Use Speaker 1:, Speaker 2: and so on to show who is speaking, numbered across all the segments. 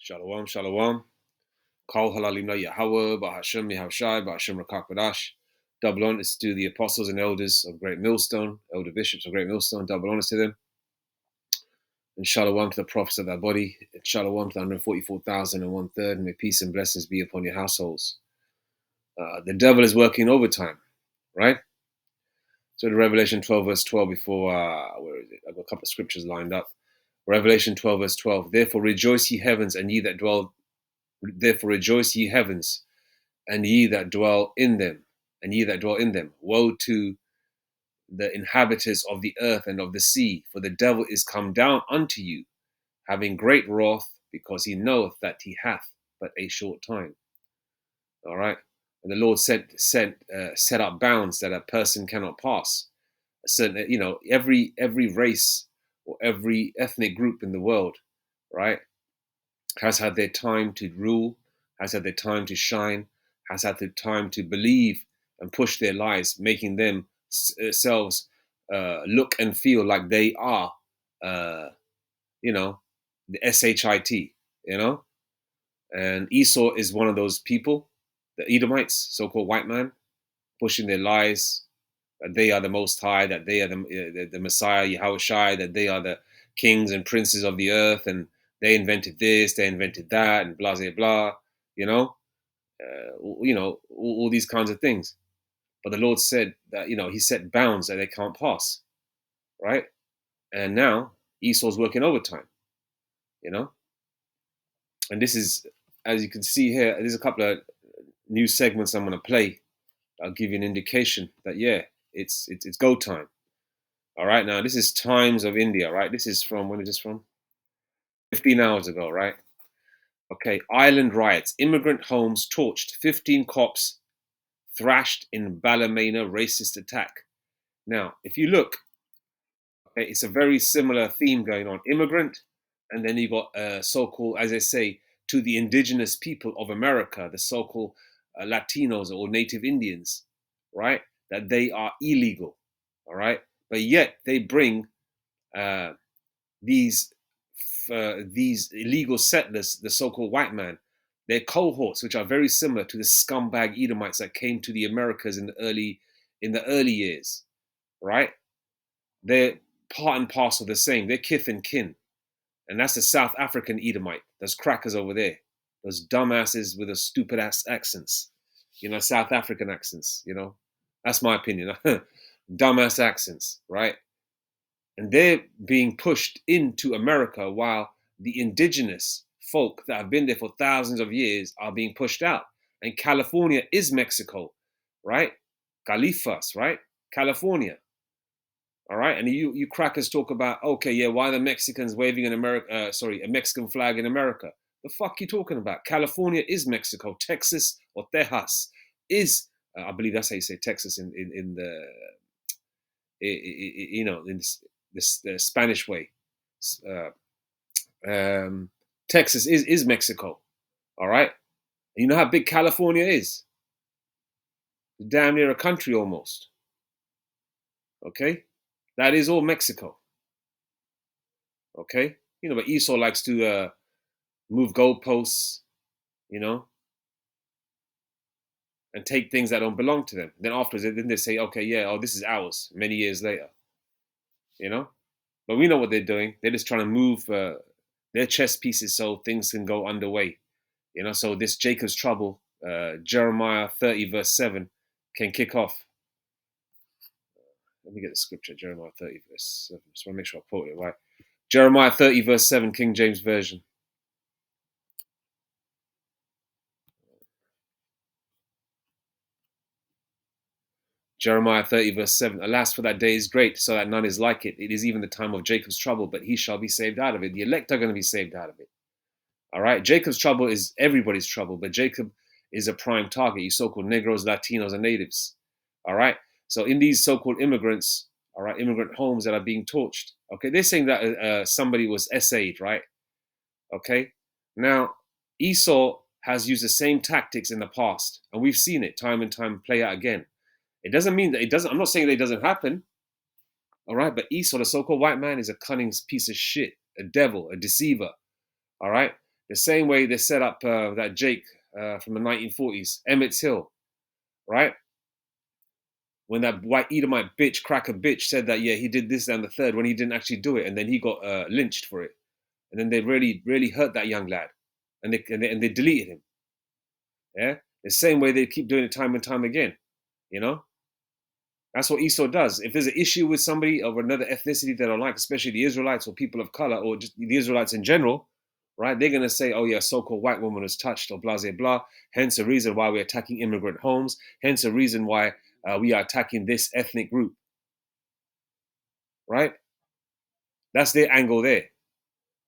Speaker 1: Shalom, shalom. Kol halalim Yahweh, Bahashem Yahushai, Bahashem Rakakwadash. Double honors to the apostles and elders of Great Millstone, elder bishops of Great Millstone, double honors to them. And shalom to the prophets of that body. And shalom to the 144,000 and 1/3. And may peace and blessings be upon your households. The devil is working overtime, right? So the Revelation 12 verse 12 before, where is it? I've got a couple of scriptures lined up. Revelation 12 verse 12. Therefore rejoice ye heavens and ye that dwell. Therefore rejoice ye heavens and ye that dwell in them, and ye that dwell in them. Woe to the inhabitants of the earth and of the sea, for the devil is come down unto you, having great wrath, because he knoweth that he hath but a short time. All right. And the Lord set up bounds that a person cannot pass. A certain, every race or every ethnic group in the world, right, has had their time to rule, has had their time to shine, has had the time to believe and push their lives, making themselves look and feel like they are, the SHIT, And Esau is one of those people, the Edomites, so-called white man, pushing their lies, that they are the Most High, that they are the Messiah, Yahushai, that they are the kings and princes of the earth, and they invented this, they invented that, and blah, blah, blah, all these kinds of things. But the Lord said that, he set bounds that they can't pass, right? And now Esau's working overtime, And this is, as you can see here, there's a couple of new segments I'm going to play. I'll give you an indication that, it's go time. All right, now this is Times of India, right? This is from, when is this from? 15 hours ago, right? Okay, Ireland riots, immigrant homes torched, 15 cops thrashed in Ballymena racist attack. Now, if you look, okay, it's a very similar theme going on. Immigrant, and then you got so-called, as I say, to the indigenous people of America, the so-called Latinos or Native Indians, right? That they are illegal, all right? But yet they bring these illegal settlers, the so-called white man, their cohorts, which are very similar to the scumbag Edomites that came to the Americas in the early years, right? They're part and parcel the same. They're kith and kin, and that's the South African Edomite. Those crackers over there, those dumbasses with those stupid ass accents, South African accents. That's my opinion. Dumbass accents, right? And they're being pushed into America while the indigenous folk that have been there for thousands of years are being pushed out. And California is Mexico, right? Califas, right? California. All right. And you crackers talk about, okay, yeah, why are the Mexicans waving a Mexican flag in America? The fuck you talking about? California is Mexico. Texas or Tejas is, I believe that's how you say Texas in the, in the Spanish way. Texas is Mexico. All right. And you know how big California is? Damn near a country almost. Okay. That is all Mexico. Okay. But Esau likes to move goalposts, and take things that don't belong to them. Then afterwards, then they say, okay, yeah, oh, this is ours many years later. But we know what they're doing. They're just trying to move their chess pieces so things can go underway. So this Jacob's trouble, Jeremiah 30 verse 7, can kick off. Let me get the scripture, Jeremiah 30 verse 7. Just want to make sure I quote it right. Jeremiah 30 verse 7, King James Version. Jeremiah 30 verse 7. Alas, for that day is great, so that none is like it. It is even the time of Jacob's trouble, but he shall be saved out of it. The elect are going to be saved out of it. All right. Jacob's trouble is everybody's trouble, but Jacob is a prime target. You so-called Negroes, Latinos, and natives. All right. So in these so-called immigrants, all right, immigrant homes that are being torched. Okay. They're saying that somebody was SA'd, right? Okay. Now, Esau has used the same tactics in the past, and we've seen it time and time play out again. It doesn't mean that it doesn't. I'm not saying that it doesn't happen. All right. But Esau, the so-called white man, is a cunning piece of shit, a devil, a deceiver. All right. The same way they set up that Jake from the 1940s, Emmett Till, right? When that white Edomite bitch, cracker bitch, said that, yeah, he did this and the third when he didn't actually do it, and then he got lynched for it, and then they really, really hurt that young lad, and they deleted him. Yeah, the same way they keep doing it time and time again. You know, that's what Esau does. If there's an issue with somebody of another ethnicity that I don't like, especially the Israelites or people of color or just the Israelites in general, right? They're gonna say, "Oh yeah, so-called white woman was touched," or blah blah blah. Hence a reason why we're attacking immigrant homes. Hence a reason why we are attacking this ethnic group, right? That's their angle there.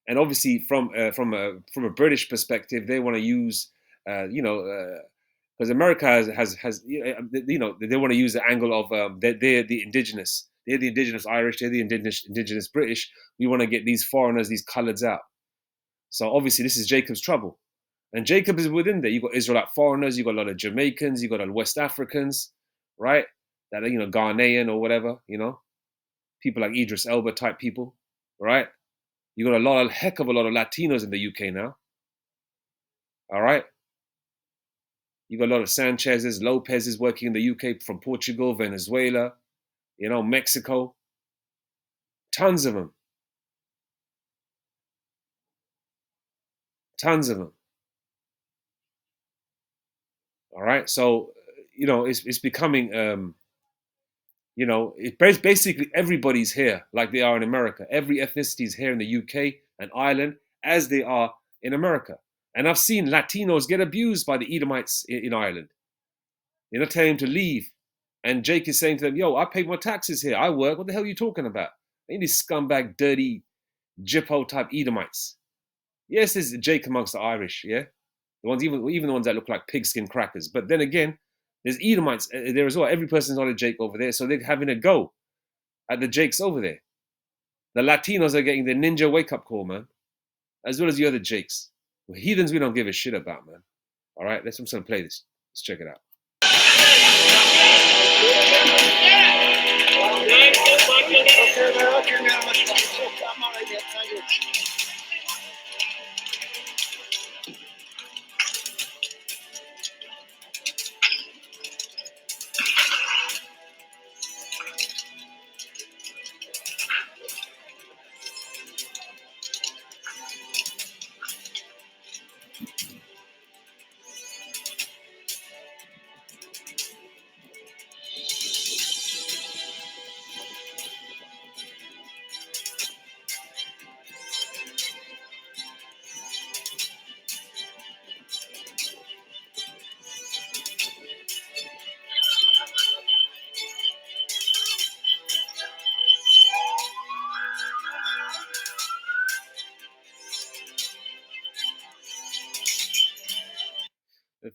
Speaker 1: And obviously, from a British perspective, they want to use, because America has they want to use the angle of they're the indigenous, Irish, they're the indigenous British. We want to get these foreigners, these coloreds out. So obviously, this is Jacob's trouble, and Jacob is within there. You got Israelite foreigners, you got a lot of Jamaicans, you got a lot of West Africans, right? That are Ghanaian or whatever, people like Idris Elba type people, right? You got a heck of a lot of Latinos in the UK now. All right. You got a lot of Sanchez's, Lopez's working in the UK from Portugal, Venezuela, Mexico. Tons of them. Tons of them. All right. So, it's becoming, it's basically everybody's here like they are in America. Every ethnicity is here in the UK and Ireland as they are in America. And I've seen Latinos get abused by the Edomites in Ireland. They're not telling him to leave. And Jake is saying to them, yo, I pay my taxes here. I work. What the hell are you talking about? Ain't these scumbag, dirty, Jippo type Edomites. Yes, there's Jake amongst the Irish, yeah? The ones, even the ones that look like pigskin crackers. But then again, there's Edomites there as well. Every person's not a Jake over there. So they're having a go at the Jakes over there. The Latinos are getting the ninja wake-up call, man. As well as the other Jakes. Well, heathens we don't give a shit about, man. All right, I'm just going to play this. Let's check it out.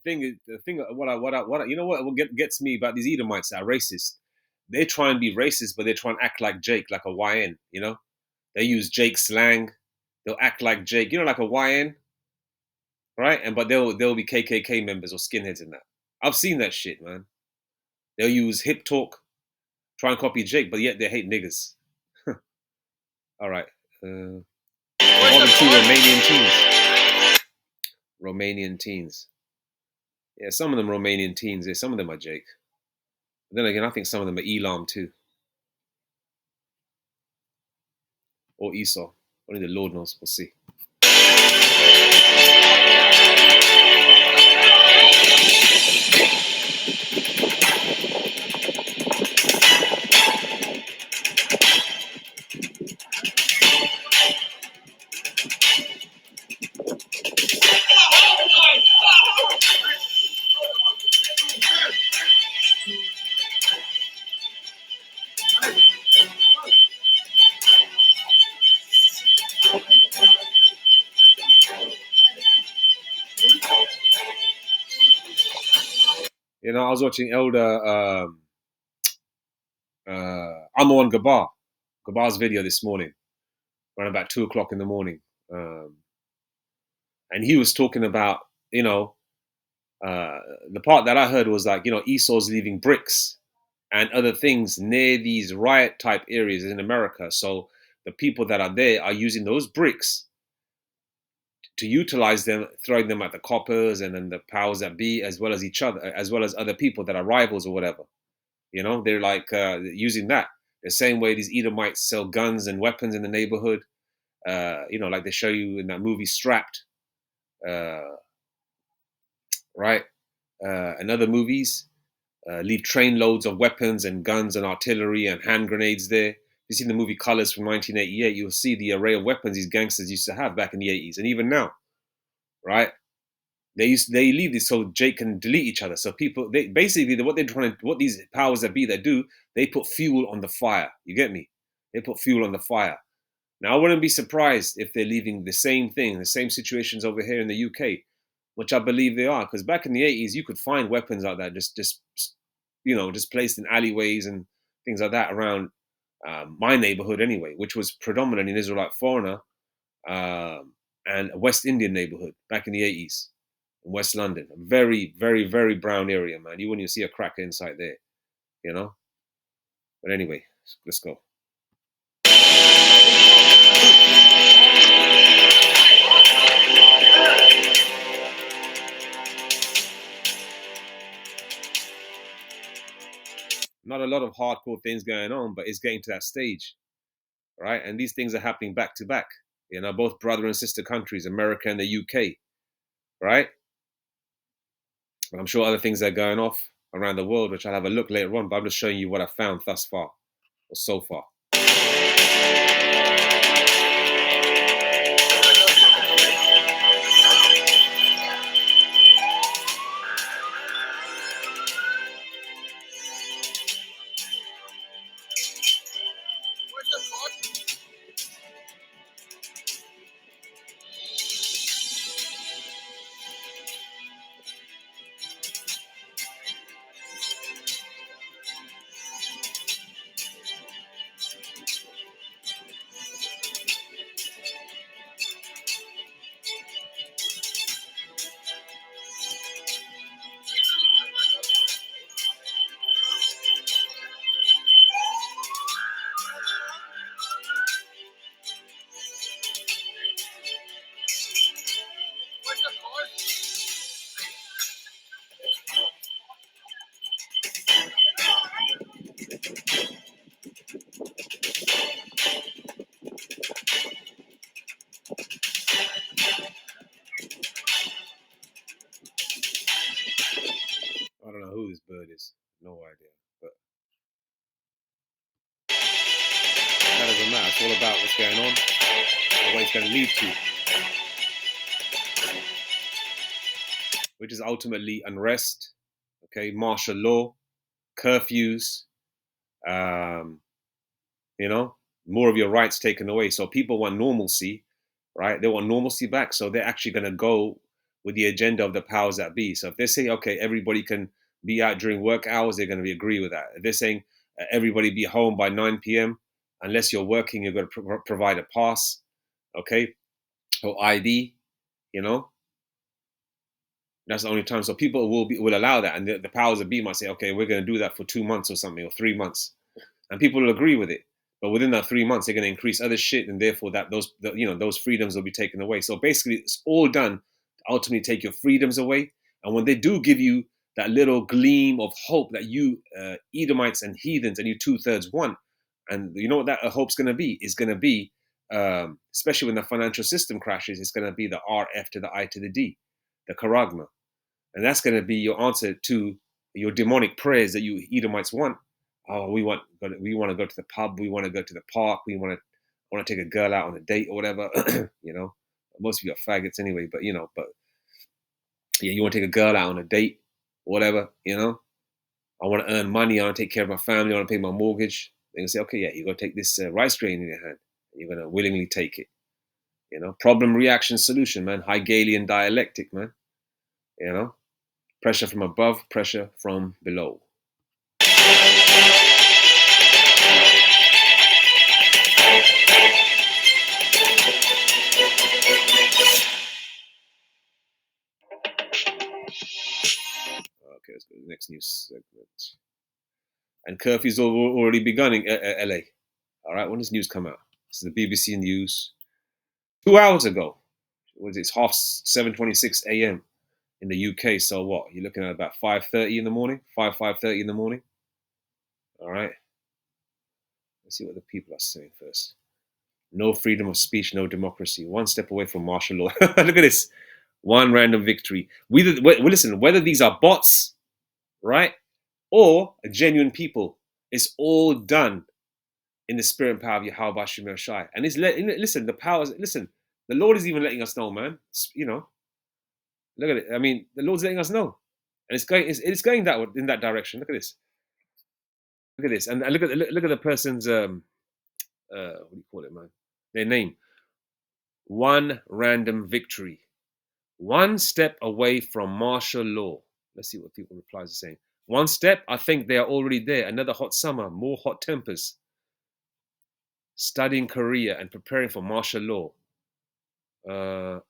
Speaker 1: What gets me about these Edomites that are racist? They try and be racist, but they try and act like Jake, like a YN. They use Jake slang. They'll act like Jake, like a YN, right? But they'll be KKK members or skinheads in that. I've seen that shit, man. They'll use hip talk, try and copy Jake, but yet they hate niggas. All right. Involving two Romanian teens. Romanian teens. Yeah, some of them Romanian teens. Yeah, some of them are Jake. But then again, I think some of them are Elam too. Or Esau. Only the Lord knows. We'll see. I was watching Elder Amon Gabar's video this morning, around about 2 o'clock in the morning. And he was talking about, the part that I heard was like, Esau's leaving bricks and other things near these riot type areas in America. So the people that are there are using those bricks to utilize them, throwing them at the coppers and then the powers that be, as well as each other, as well as other people that are rivals or whatever. They're like using that the same way these Edomites sell guns and weapons in the neighborhood. Like they show you in that movie Strapped, uh, right? And other movies leave trainloads of weapons and guns and artillery and hand grenades there. If you see the movie Colors from 1988, you'll see the array of weapons these gangsters used to have back in the 80s and even now, right? They leave this so Jake can delete each other. So people, they basically what these powers that be that do, they put fuel on the fire. You get me? They put fuel on the fire. Now I wouldn't be surprised if they're leaving the same thing, the same situations over here in the UK, which I believe they are. Because back in the 80s, you could find weapons like that just placed in alleyways and things like that around my neighborhood anyway, which was predominantly an Israelite foreigner and a West Indian neighborhood back in the 80s in West London. A very, very, very brown area, man. You wouldn't even see a cracker inside there, you know? But anyway, let's go. Not a lot of hardcore things going on, but it's getting to that stage, right? And these things are happening back to back, both brother and sister countries, America and the UK, right? And I'm sure other things are going off around the world, which I'll have a look later on, but I'm just showing you what I found thus far, or so far. I don't know who this bird is. No idea. But that doesn't matter. It's all about what's going on and what it's going to lead to, which is ultimately unrest, okay, martial law, curfews, um, more of your rights taken away. So people want normalcy, right? They want normalcy back. So they're actually going to go with the agenda of the powers that be. So if they say, okay, everybody can be out during work hours, they're going to agree with that. If they're saying everybody be home by 9 p.m., unless you're working, you're going to provide a pass, okay, or ID, you know, that's the only time. So people will allow that. And the powers that be might say, okay, we're going to do that for 2 months or something, or 3 months. And people will agree with it. But within that 3 months, they're going to increase other shit, and therefore those freedoms will be taken away. So basically, it's all done to ultimately take your freedoms away. And when they do give you that little gleam of hope that you Edomites and heathens and you 2/3 want, and you know what that hope's going to be? It's going to be, especially when the financial system crashes, it's going to be the RF to the I to the D, the charagma, and that's going to be your answer to your demonic prayers that you Edomites want. Oh, we want to go to the pub, we want to go to the park, we want to take a girl out on a date or whatever. Most of you are faggots anyway, but yeah, you want to take a girl out on a date, whatever. I want to earn money, I want to take care of my family, I want to pay my mortgage. They're gonna say, okay, yeah, you're gonna take this rice grain in your hand, and you're gonna willingly take it. Problem, reaction, solution, man. Hegelian dialectic, man. Pressure from above, pressure from below. Okay, let's go to the next news segment. And curfews already begun in LA. All right, when does news come out? This is the BBC News. 2 hours ago. was it's half 7:26 a.m. in the UK. So what? You're looking at about 5:30 in the morning, 5:30 in the morning. All right. Let's see what the people are saying first. No freedom of speech, no democracy. One step away from martial law. Look at this. One random victory. Listen, whether these are bots, right, or genuine people, it's all done in the spirit and power of Yahweh Shem Shai. And listen, the powers, listen, the Lord is even letting us know, man. Look at it. I mean, the Lord's letting us know. And it's going in that direction. Look at this. Look at this. And look at the person's what do you call it, man? Their name. One random victory. One step away from martial law. Let's see what people replies are saying. One step, I think they are already there. Another hot summer, more hot tempers. Studying Korea and preparing for martial law.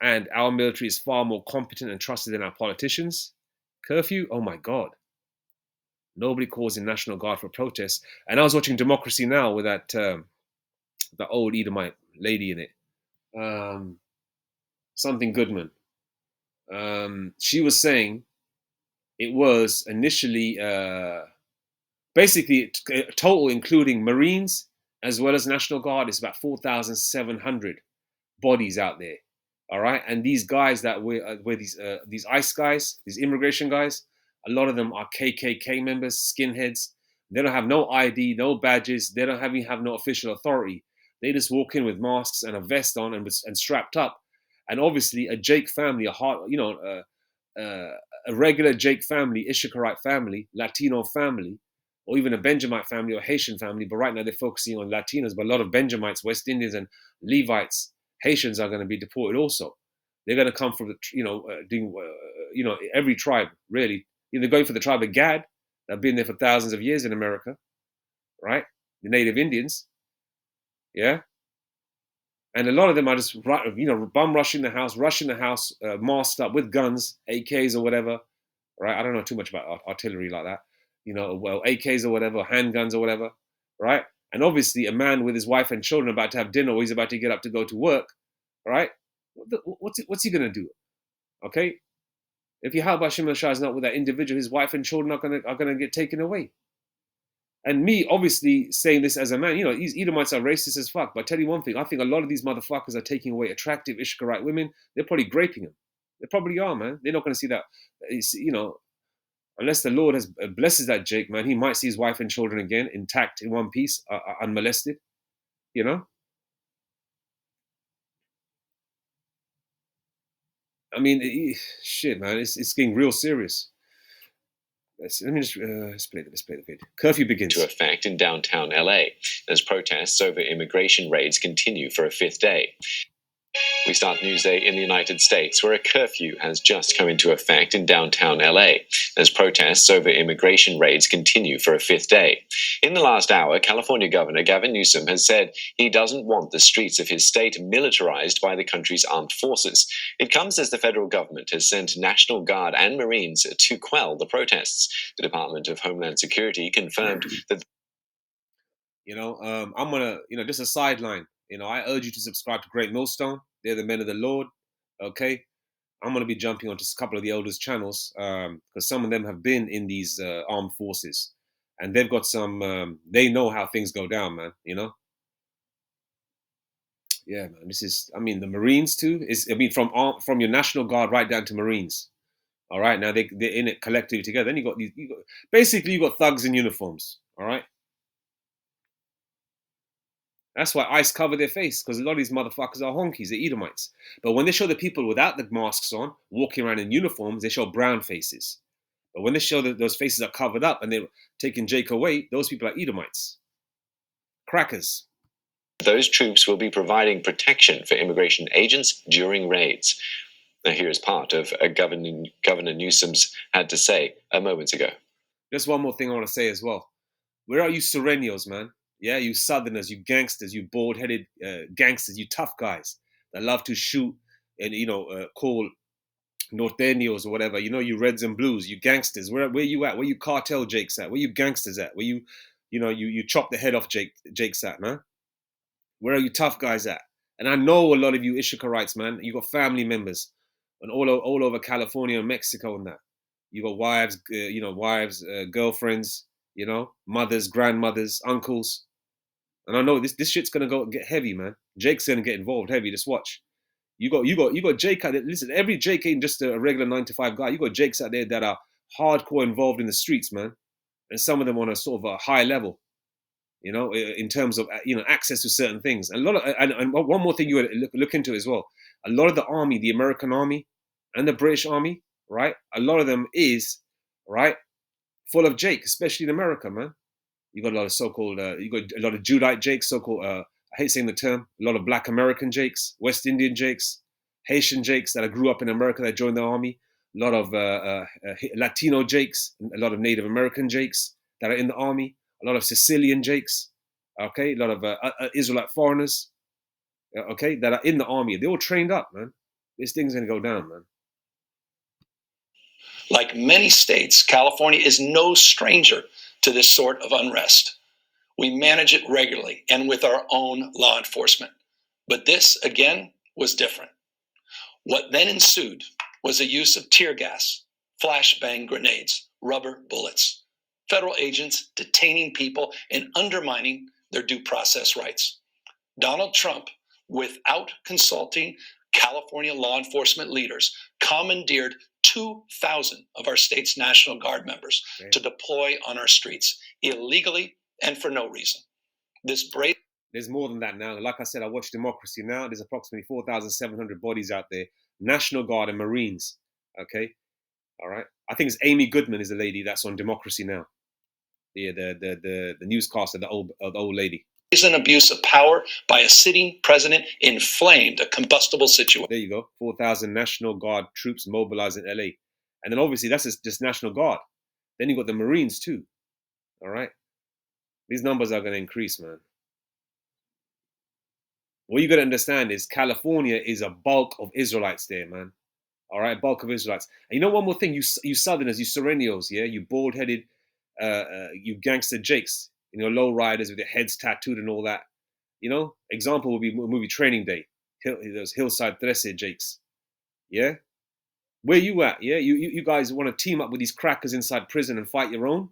Speaker 1: And our military is far more competent and trusted than our politicians. Curfew? Oh my God. Nobody calls in National Guard for protests. And I was watching Democracy Now! With that old Edomite lady in it. Something Goodman. She was saying it was initially basically total, including Marines as well as National Guard, is about 4,700 bodies out there. All right, and these guys that were these ICE guys, these immigration guys, a lot of them are KKK members, skinheads. They don't have no ID, no badges. They don't have no official authority. They just walk in with masks and a vest on and strapped up. And obviously, a Jake family, a regular Jake family, Issacharite family, Latino family, or even a Benjamite family or Haitian family. But right now they're focusing on Latinos. But a lot of Benjamites, West Indians, and Levites, Haitians are going to be deported also. They're going to come from doing every tribe really. They're going for the tribe of Gad that have been there for thousands of years in America, right? The Native Indians, yeah. And a lot of them are just bum rushing the house, masked up with guns, AKs or whatever, right? I don't know too much about artillery like that, AKs or whatever, handguns or whatever, right? And obviously, a man with his wife and children about to have dinner, or he's about to get up to go to work, right? What's he gonna do? Okay, if Yahweh Shem Shah is not with that individual, his wife and children are gonna get taken away. And me, obviously, saying this as a man, these Edomites are racist as fuck. But I tell you one thing, I think a lot of these motherfuckers are taking away attractive Ishkarite women. They're probably graping them. They probably are, man. They're not going to see that. Unless the Lord has blesses that Jake, man, he might see his wife and children again, intact, in one piece, unmolested. I mean, shit, man, it's getting real serious. Let me just let's play the vid. Curfew begins.
Speaker 2: To effect in downtown LA as protests over immigration raids continue for a fifth day. We start Newsday in the United States, where a curfew has just come into effect in downtown LA as protests over immigration raids continue for a fifth day. In the last hour, California Governor Gavin Newsom has said he doesn't want the streets of his state militarized by the country's armed forces. It comes as the federal government has sent National Guard and Marines to quell the protests. The Department of Homeland Security confirmed that.
Speaker 1: I'm gonna, just a sideline. I urge you to subscribe to Great Millstone. They're the men of the Lord. Okay, I'm gonna be jumping onto a couple of the elders' channels because some of them have been in these armed forces, and they've got some. They know how things go down, man. Yeah, man. This is, the Marines too. From your National Guard right down to Marines. All right, now they're in it collectively together. Then you got basically you got thugs in uniforms. All right. That's why ICE cover their face, because a lot of these motherfuckers are honkies, they're Edomites. But when they show the people without the masks on, walking around in uniforms, they show brown faces. But when they show that those faces are covered up and they're taking Jake away, those people are Edomites. Crackers.
Speaker 2: Those troops will be providing protection for immigration agents during raids. Now, here is part of Governor Newsom's had to say a moment ago.
Speaker 1: Just one more thing I want to say as well. Where are you Serenios, man? Yeah, you Southerners, you gangsters, you bald-headed gangsters, you tough guys that love to shoot and, call norteños or whatever. You reds and blues, you gangsters. Where you at? Where you cartel Jakes at? Where you gangsters at? Where you chop the head off Jakes at, man? Where are you tough guys at? And I know a lot of you Ishikarites, man. You got family members, and all over California and Mexico and that. You got wives, wives, girlfriends, mothers, grandmothers, uncles. And I know this shit's gonna get heavy, man. Jake's gonna get involved heavy. Just watch. You got Jake out there. Listen, every Jake ain't just a regular 9 to 5 guy. You got Jakes out there that are hardcore involved in the streets, man. And some of them on a sort of a high level, in terms of access to certain things. And a lot of and one more thing you would look into as well. A lot of the army, the American army, and the British army, right? A lot of them is right full of Jake, especially in America, man. You got a lot of so-called, you got a lot of Judite Jakes, so-called. I hate saying the term. A lot of Black American Jakes, West Indian Jakes, Haitian Jakes that grew up in America that joined the army. A lot of Latino Jakes, a lot of Native American Jakes that are in the army. A lot of Sicilian Jakes, okay. A lot of Israelite foreigners, okay, that are in the army. They're all trained up, man. This thing's gonna go down, man.
Speaker 3: Like many states, California is no stranger to this sort of unrest. We manage it regularly and with our own law enforcement. But this, again, was different. What then ensued was the use of tear gas, flashbang grenades, rubber bullets, federal agents detaining people and undermining their due process rights. Donald Trump, without consulting California law enforcement leaders, commandeered 2,000 of our state's National Guard members to deploy on our streets illegally and for no reason.
Speaker 1: There's more than that now. Like I said, I watch Democracy Now. There's approximately 4,700 bodies out there, National Guard and Marines. Okay, all right. I think it's Amy Goodman is the lady that's on Democracy Now. The newscaster, the old lady.
Speaker 3: An abuse of power by a sitting president inflamed a combustible situation.
Speaker 1: There you go. 4,000 National Guard troops mobilized in LA. And then obviously that's just National Guard. Then you got the Marines too. All right. These numbers are going to increase, man. What you got to understand is California is a bulk of Israelites there, man. All right, bulk of Israelites. And you know one more thing, you Southerners, you Serenios, yeah, you bald-headed, you gangster jakes, low riders with their heads tattooed and all that. Example would be movie Training Day. Those Hillside Trece jakes, yeah. Where you at? Yeah, you guys want to team up with these crackers inside prison and fight your own?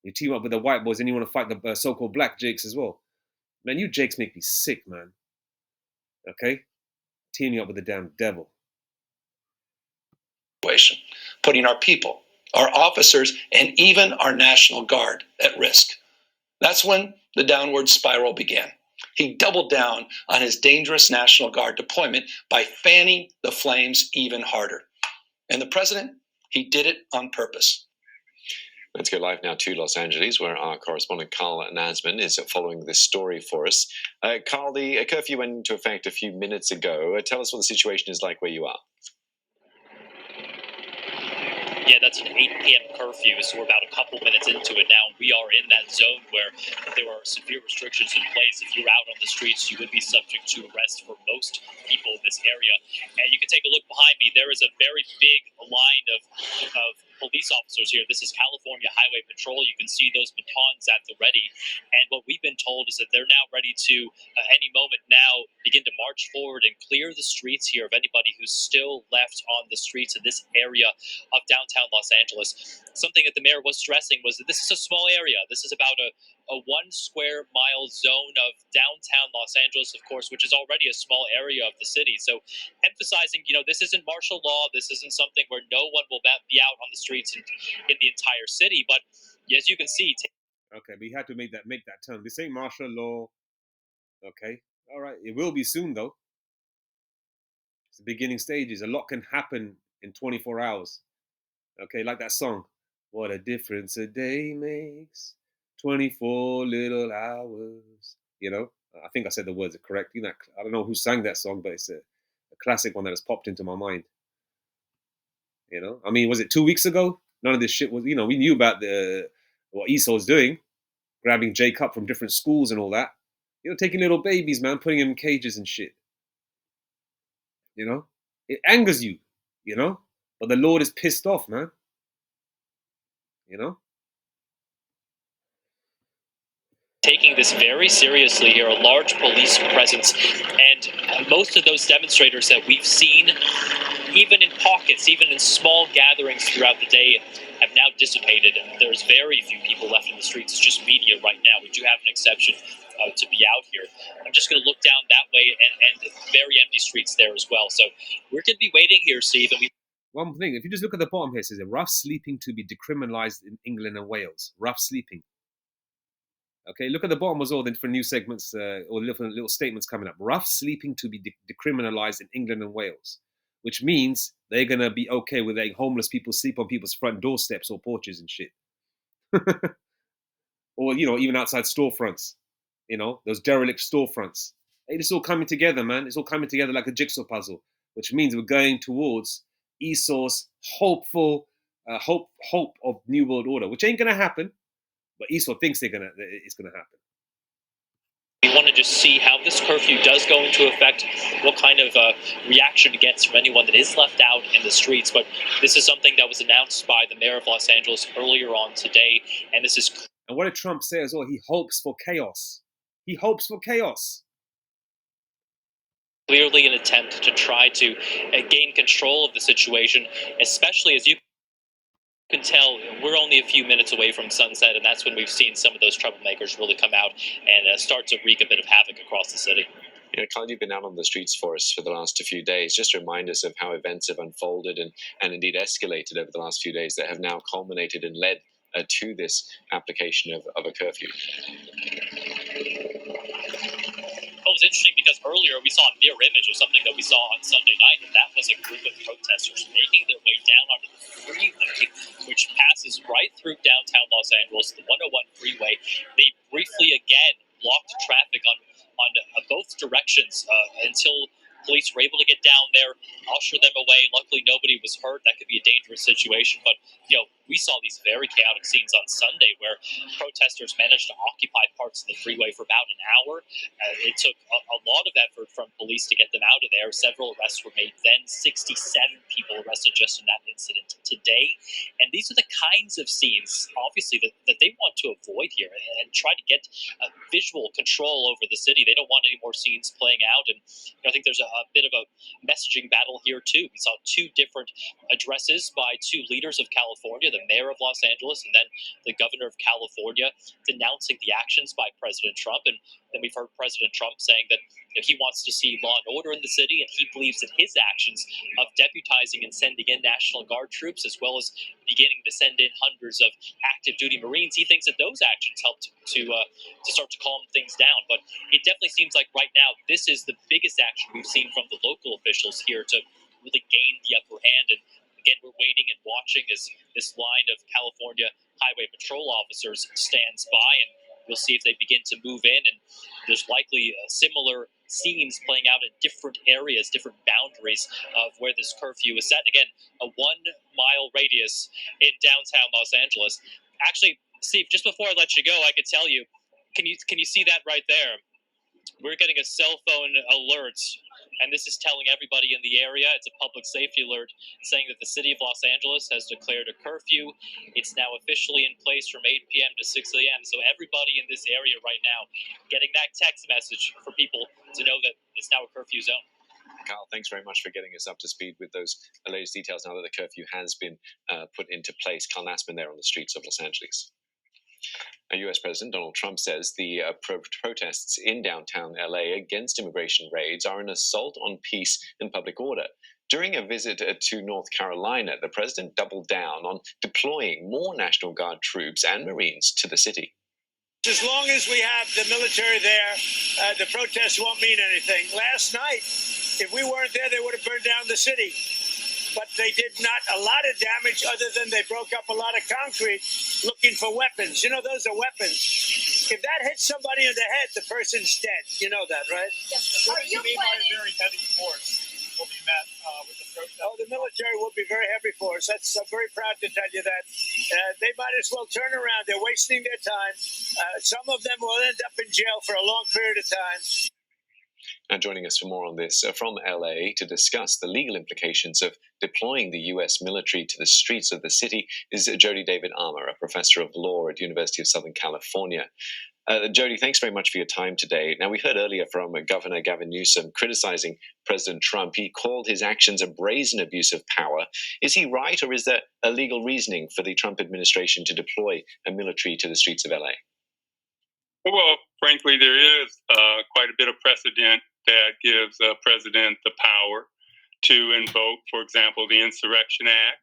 Speaker 1: You team up with the white boys and you want to fight the so-called black jakes as well. Man, you jakes make me sick, man. Okay, teaming up with the damn devil.
Speaker 3: Putting our people, our officers, and even our National Guard at risk. That's when the downward spiral began. He doubled down on his dangerous National Guard deployment by fanning the flames even harder. And the president, he did it on purpose.
Speaker 2: Let's go live now to Los Angeles, where our correspondent Carl Nasman is following this story for us. Carl, the curfew went into effect a few minutes ago. Tell us what the situation is like where you are.
Speaker 4: Yeah, that's an 8 p.m. curfew, so we're about a couple minutes into it now. We are in that zone where there are severe restrictions in place. If you're out on the streets, you would be subject to arrest for most people in this area. And you can take a look behind me. There is a very big line of police officers here. This is California Highway Patrol. You can see those batons at the ready. And what we've been told is that they're now ready to, any moment now, begin to march forward and clear the streets here of anybody who's still left on the streets in this area of downtown Los Angeles. Something that the mayor was stressing was that this is a small area. This is about a 1 square mile zone of downtown Los Angeles, of course, which is already a small area of the city. So emphasizing, this isn't martial law. This isn't something where no one will be out on the streets in the entire city. But as you can see...
Speaker 1: Okay, but you had to make that term. This ain't martial law. Okay. All right. It will be soon, though. It's the beginning stages. A lot can happen in 24 hours. Okay, like that song. What a difference a day makes. 24 little hours. I think I said the words are correct. I don't know who sang that song, but it's a classic one that has popped into my mind. I mean, was it 2 weeks ago? None of this shit was, we knew about what Esau's doing, grabbing Jake up from different schools and all that. Taking little babies, man, putting them in cages and shit. It angers you, but the Lord is pissed off, man.
Speaker 4: taking this very seriously here, a large police presence, and most of those demonstrators that we've seen, even in pockets, even in small gatherings throughout the day, have now dissipated, and there's very few people left in the streets. It's just media right now. We do have an exception to be out here. I'm just going to look down that way, and very empty streets there as well. So we're going to be waiting here, Steve. And
Speaker 1: One thing, if you just look at the bottom here, it says rough sleeping to be decriminalized in England and Wales. Rough sleeping. Okay, look at the bottom as well, then for new segments or little statements coming up. Rough sleeping to be decriminalized in England and Wales, which means they're going to be okay with letting homeless people sleep on people's front doorsteps or porches and shit. Or, even outside storefronts, those derelict storefronts. Hey, it's all coming together, man. It's all coming together like a jigsaw puzzle, which means we're going towards Esau's hopeful hope of New World Order, which ain't going to happen, but Esau thinks it's going to happen.
Speaker 4: we want to just see how this curfew does go into effect, what kind of reaction it gets from anyone that is left out in the streets. But this is something that was announced by the mayor of Los Angeles earlier on today, and this is.
Speaker 1: And what did Trump say as well? He hopes for chaos. He hopes for chaos.
Speaker 4: Clearly an attempt to try to gain control of the situation, especially as you can tell, we're only a few minutes away from sunset, and that's when we've seen some of those troublemakers really come out and start to wreak a bit of havoc across the city.
Speaker 2: Kyle, you've been out on the streets for us for the last few days. Just remind us of how events have unfolded and indeed escalated over the last few days that have now culminated and led to this application of a curfew.
Speaker 4: Well, it was interesting because earlier we saw a mirror image of something that we saw on Sunday night, and that was a group of protesters making their way down onto the freeway, which passes right through downtown Los Angeles, the 101 freeway. They briefly again blocked traffic on both directions until police were able to get down there, usher them away. Luckily, nobody was hurt. That could be a dangerous situation, but we saw these very chaotic scenes on Sunday where protesters managed to occupy parts of the freeway for about an hour. It took a lot of effort from police to get them out of there. Several arrests were made then. 67 people arrested just in that incident today. And these are the kinds of scenes, obviously, that they want to avoid here and try to get visual control over the city. They don't want any more scenes playing out. And I think there's a bit of a messaging battle here, too. We saw two different addresses by two leaders of California, the mayor of Los Angeles and then the governor of California, denouncing the actions by President Trump. And then we've heard President Trump saying that he wants to see law and order in the city, and he believes that his actions of deputizing and sending in National Guard troops, as well as beginning to send in hundreds of active duty Marines, he thinks that those actions helped to start to calm things down. But it definitely seems like right now this is the biggest action we've seen from the local officials here to really gain the upper hand. And again, we're waiting and watching as this line of California Highway Patrol officers stands by, and we'll see if they begin to move in. And there's likely similar scenes playing out in different areas, different boundaries of where this curfew is set. Again, a 1 mile radius in downtown Los Angeles. Actually, Steve, just before I let you go, I could tell you, can you see that right there? We're getting a cell phone alert, and this is telling everybody in the area. It's a public safety alert saying that the city of Los Angeles has declared a curfew. It's now officially in place from 8 p.m. to 6 a.m. So everybody in this area right now getting that text message for people to know that it's now a curfew zone.
Speaker 2: Carl, thanks very much for getting us up to speed with those latest details now that the curfew has been put into place. Carl Nassman there on the streets of Los Angeles. US President Donald Trump says the protests in downtown LA against immigration raids are an assault on peace and public order. During a visit to North Carolina, the president doubled down on deploying more National Guard troops and Marines to the city.
Speaker 5: As long as we have the military there, the protests won't mean anything. Last night, if we weren't there, they would have burned down the city. But they did not a lot of damage other than they broke up a lot of concrete looking for weapons. Those are weapons. If that hits somebody in the head, the person's dead. You know that, right?
Speaker 6: Yes. What do you mean by a very heavy force will be met with the protest?
Speaker 5: Oh, the military will be very heavy force. I'm very proud to tell you that. They might as well turn around. They're wasting their time. Some of them will end up in jail for a long period of time.
Speaker 2: Now, joining us for more on this from LA to discuss the legal implications of deploying the U.S. military to the streets of the city is Jody David Armour, a professor of law at University of Southern California. Jody, thanks very much for your time today. Now, we heard earlier from Governor Gavin Newsom criticizing President Trump. He called his actions a brazen abuse of power. Is he right, or is there a legal reasoning for the Trump administration to deploy a military to the streets of LA?
Speaker 7: Well, frankly, there is quite a bit of precedent that gives a president the power to invoke, for example, the Insurrection Act.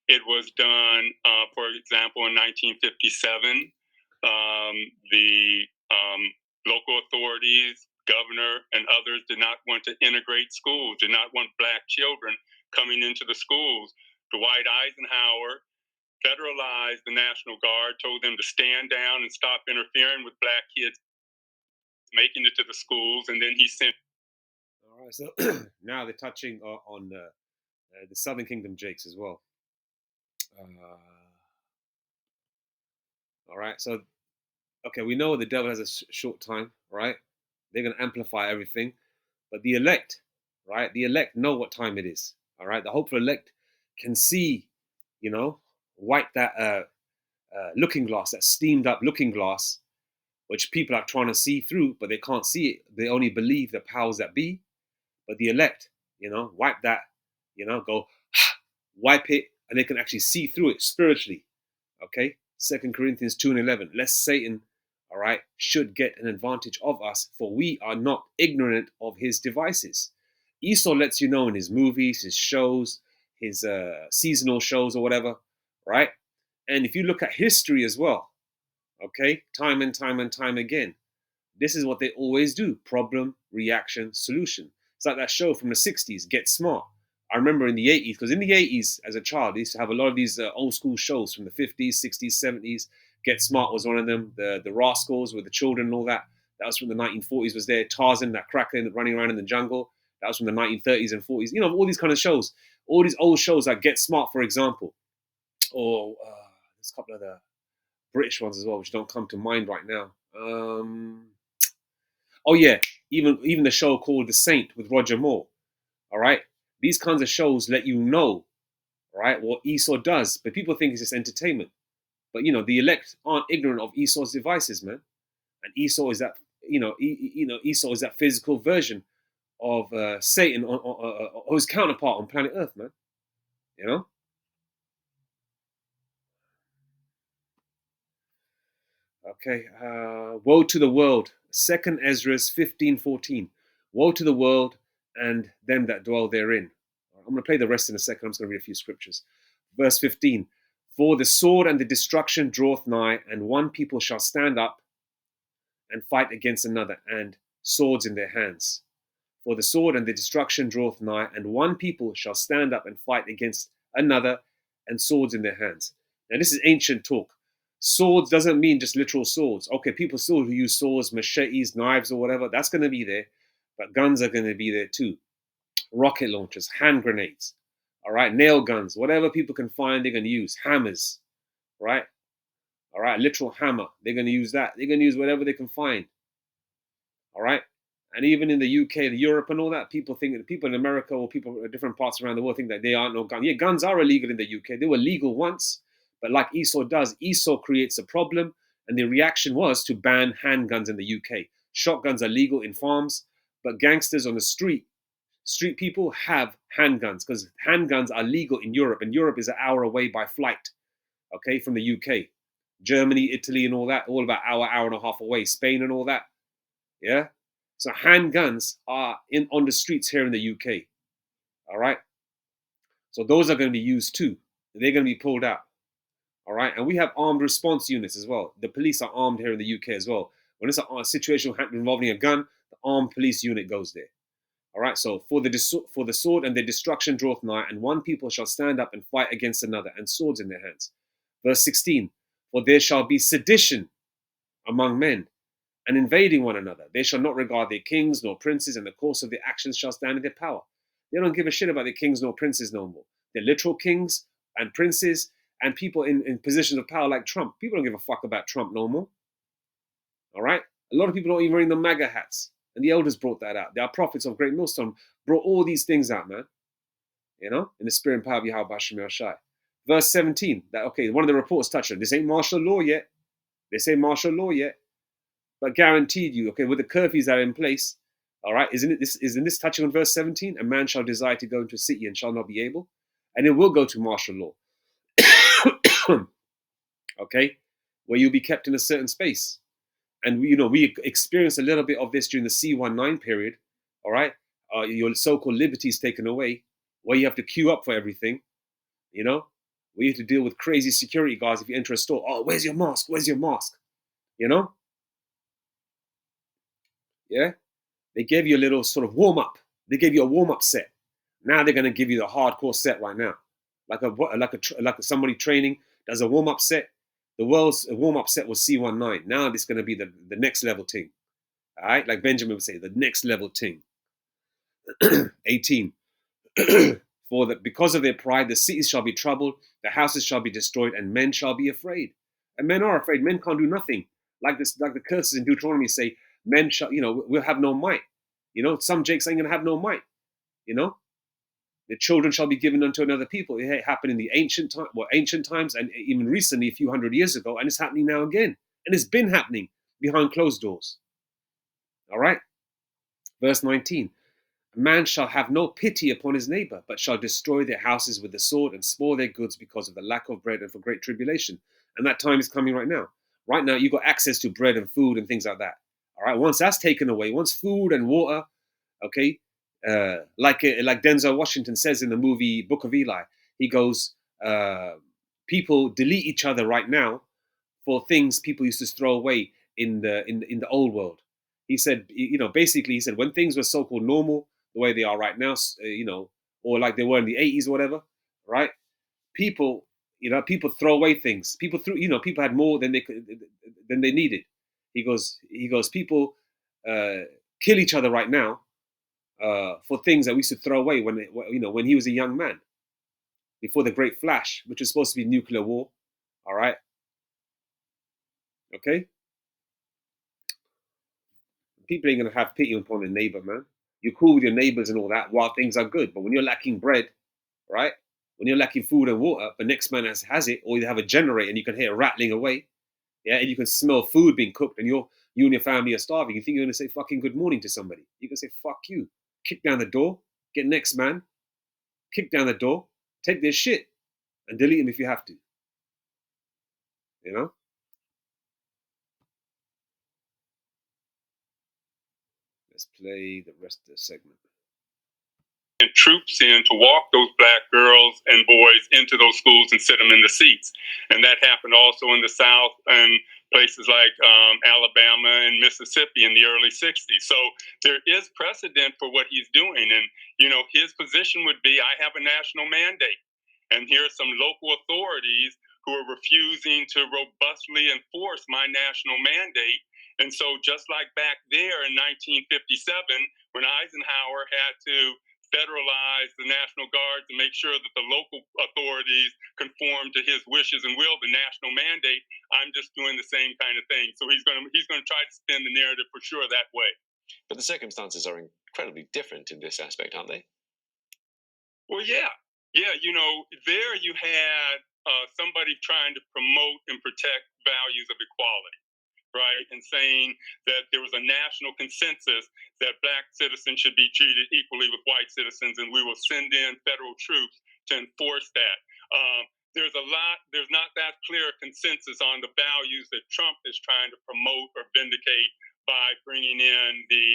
Speaker 7: It was done, for example, in 1957. The local authorities, governor, and others did not want to integrate schools, did not want Black children coming into the schools. Dwight Eisenhower federalized the National Guard, told them to stand down and stop interfering with Black kids making it to the schools, and then he sent.
Speaker 1: All right, so now they're touching on the Southern Kingdom Jakes as well. All right, so okay, we know the devil has a short time, right? They're going to amplify everything, but the elect, right? The elect know what time it is. All right, the hopeful elect can see, wipe that looking glass, that steamed up looking glass, which people are trying to see through, but they can't see it. They only believe the powers that be. But the elect, wipe that, go wipe it, and they can actually see through it spiritually. Okay, 2 Corinthians 2:11. Lest Satan, all right, should get an advantage of us, for we are not ignorant of his devices. Esau lets you know in his movies, his shows, his seasonal shows or whatever, right? And if you look at history as well, okay, time and time again, this is what they always do: problem, reaction, solution. It's like that show from the 60s, Get Smart. I remember in the 80s, because in the 80s, as a child, I used to have a lot of these old school shows from the 50s, 60s, 70s. Get Smart was one of them. The Rascals with the children and all that. That was from the 1940s, was there. Tarzan, that cracker running around in the jungle. That was from the 1930s and 40s. All these kind of shows. All these old shows like Get Smart, for example. Or there's a couple of the British ones as well, which don't come to mind right now. Oh yeah, even the show called The Saint with Roger Moore. All right, these kinds of shows let you know, all right, what Esau does. But people think it's just entertainment. But the elect aren't ignorant of Esau's devices, man. And Esau is that Esau is that physical version of Satan or his counterpart on planet Earth, man. Okay, woe to the world. 2 Ezra 15:14. Woe to the world and them that dwell therein. I'm going to play the rest in a second. I'm just going to read a few scriptures. Verse 15. For the sword and the destruction draweth nigh, and one people shall stand up and fight against another, and swords in their hands. For the sword and the destruction draweth nigh, and one people shall stand up and fight against another, and swords in their hands. Now this is ancient talk. Swords doesn't mean just literal swords. Okay, people still who use swords, machetes, knives, or whatever, that's going to be there. But guns are going to be there too. Rocket launchers, hand grenades, all right, nail guns, whatever people can find, they're going to use. Hammers, right? All right, literal hammer, they're going to use that. They're going to use whatever they can find, all right? And even in the UK, the Europe and all that, people in America or people in different parts around the world think that they aren't no guns. Yeah, guns are illegal in the UK. They were legal once, but like Esau does, Esau creates a problem, and the reaction was to ban handguns in the UK. Shotguns are legal in farms, but gangsters on the street people have handguns because handguns are legal in Europe, and Europe is an hour away by flight, okay, from the UK. Germany, Italy, and all that, all about hour and a half away. Spain and all that, yeah. So handguns are on the streets here in the UK, all right. So those are going to be used too. They're going to be pulled out, all right. And we have armed response units as well. The police are armed here in the UK as well. When it's a situation involving a gun, the armed police unit goes there. All right, so for the sword and the destruction draweth nigh, and one people shall stand up and fight against another, and swords in their hands. Verse 16, for there shall be sedition among men, and invading one another. They shall not regard their kings nor princes, and the course of their actions shall stand in their power. They don't give a shit about their kings nor princes no more. They're literal kings and princes and people in positions of power like Trump. People don't give a fuck about Trump no more. All right? A lot of people don't even wearing the MAGA hats. And the elders brought that out. Our prophets of Great Millstone brought all these things out, man. In the spirit and power of Yahweh Hashem Yahshai. Verse 17. That one of the reports touched on. This ain't martial law yet. This ain't martial law yet. But guaranteed you, okay, with the curfews that are in place, all right, isn't this touching on verse 17? A man shall desire to go into a city and shall not be able, and it will go to martial law. Okay, where you'll be kept in a certain space. And we experienced a little bit of this during the C19 period. All right, your so-called liberties taken away, where you have to queue up for everything. We have to deal with crazy security guards if you enter a store. Oh, where's your mask? Where's your mask? Yeah. They gave you a little sort of warm up. They gave you a warm up set. Now they're going to give you the hardcore set right now, like somebody training does a warm up set. The world's warm up set was C19. Now this is going to be the next level thing. All right, like Benjamin would say, the next level thing. 18. Because of their pride, the cities shall be troubled, the houses shall be destroyed, and men shall be afraid. And men are afraid. Men can't do nothing. Like the curses in Deuteronomy say, men shall, will have no might. Some Jakes ain't gonna have no might. The children shall be given unto another people. It happened in the ancient times, and even recently, a few hundred years ago, and it's happening now again. And it's been happening behind closed doors. All right. Verse 19. A man shall have no pity upon his neighbor, but shall destroy their houses with the sword and spoil their goods because of the lack of bread and for great tribulation. And that time is coming right now. Right now, you've got access to bread and food and things like that. All right. Once that's taken away, once food and water, okay, like Denzel Washington says in the movie Book of Eli, he goes, people delete each other right now for things people used to throw away in the old world. He said, basically, he said when things were so-called normal, the way they are right now, or like they were in the 80s or whatever, right? People throw away things. People had more than they needed. He goes, people kill each other right now for things that we used to throw away when he was a young man, before the Great Flash, which was supposed to be nuclear war. All right. Okay. People ain't gonna have pity upon their neighbor, man. You're cool with your neighbors and all that while things are good, but when you're lacking bread, right? When you're lacking food and water, the next man has it, or you have a generator and you can hear it rattling away, yeah, and you can smell food being cooked, and you and your family are starving. You think you're gonna say fucking good morning to somebody? You can say fuck you, kick down the door, get next man, kick down the door, take their shit, and delete them if you have to. Let's play the rest of the segment.
Speaker 7: And troops in to walk those black girls and boys into those schools and sit them in the seats. And that happened also in the South and places like Alabama and Mississippi in the early 60s. So there is precedent for what he's doing. And, his position would be, I have a national mandate. And here are some local authorities who are refusing to robustly enforce my national mandate. And so just like back there in 1957, when Eisenhower had to federalize the National Guard to make sure that the local authorities conform to his wishes and will, the national mandate, I'm just doing the same kind of thing. So he's going to try to spin the narrative for sure that way.
Speaker 2: But the circumstances are incredibly different in this aspect, aren't they?
Speaker 7: Well, yeah. There you had somebody trying to promote and protect values of equality, right? And saying that there was a national consensus that black citizens should be treated equally with white citizens, and we will send in federal troops to enforce that. There's not that clear consensus on the values that Trump is trying to promote or vindicate by bringing in the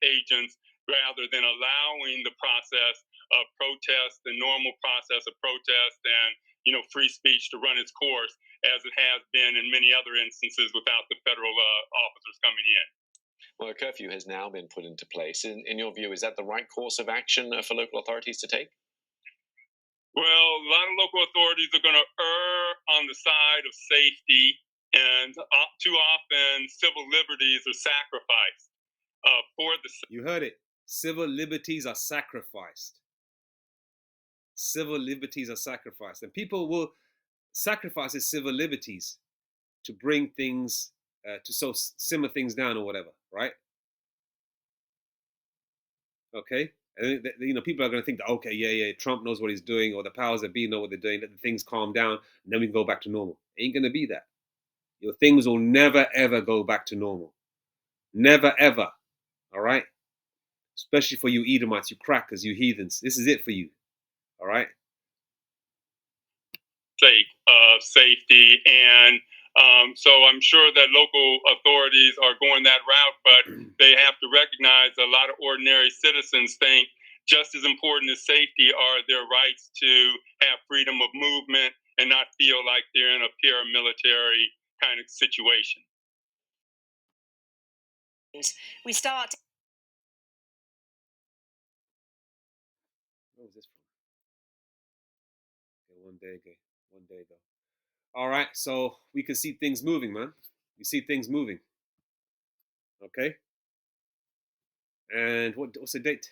Speaker 7: agents rather than allowing the process of protest, the normal process of protest and free speech to run its course as it has been in many other instances without the federal officers coming in.
Speaker 2: Well, a curfew has now been put into place. In your view, is that the right course of action for local authorities to take?
Speaker 7: Well, a lot of local authorities are going to err on the side of safety, and too often civil liberties are sacrificed for the.
Speaker 1: You heard it. Civil liberties are sacrificed. Civil liberties are sacrificed, and people will sacrifice their civil liberties to bring things to simmer things down or whatever, right? Okay, and people are going to think that okay, Trump knows what he's doing, or the powers that be know what they're doing. Let the things calm down, and then we can go back to normal. It ain't going to be that. Things will never ever go back to normal. Never ever. All right? Especially for you Edomites, you crackers, you heathens. This is it for you. All right?
Speaker 7: Sake of safety. And so I'm sure that local authorities are going that route, but they have to recognize a lot of ordinary citizens think just as important as safety are their rights to have freedom of movement and not feel like they're in a paramilitary kind of situation.
Speaker 2: We start.
Speaker 1: What was this from? Okay, 1 day ago. 1 day ago. All right, so we can see things moving, man. We see things moving. Okay? And what's the date?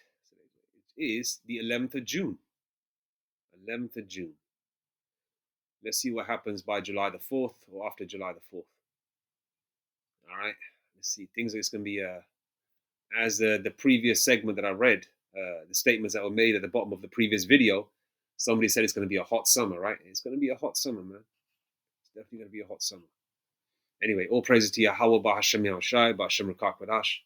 Speaker 1: It is the 11th of June. 11th of June. Let's see what happens by July the 4th or after July the 4th. All right. Let's see. Things are just going to be, as the previous segment that I read, the statements that were made at the bottom of the previous video, somebody said it's going to be a hot summer, right? It's going to be a hot summer, man. It's definitely going to be a hot summer. Anyway, all praises to Yahweh, Bahashem Yahushai, Bahashem Rakak Badash.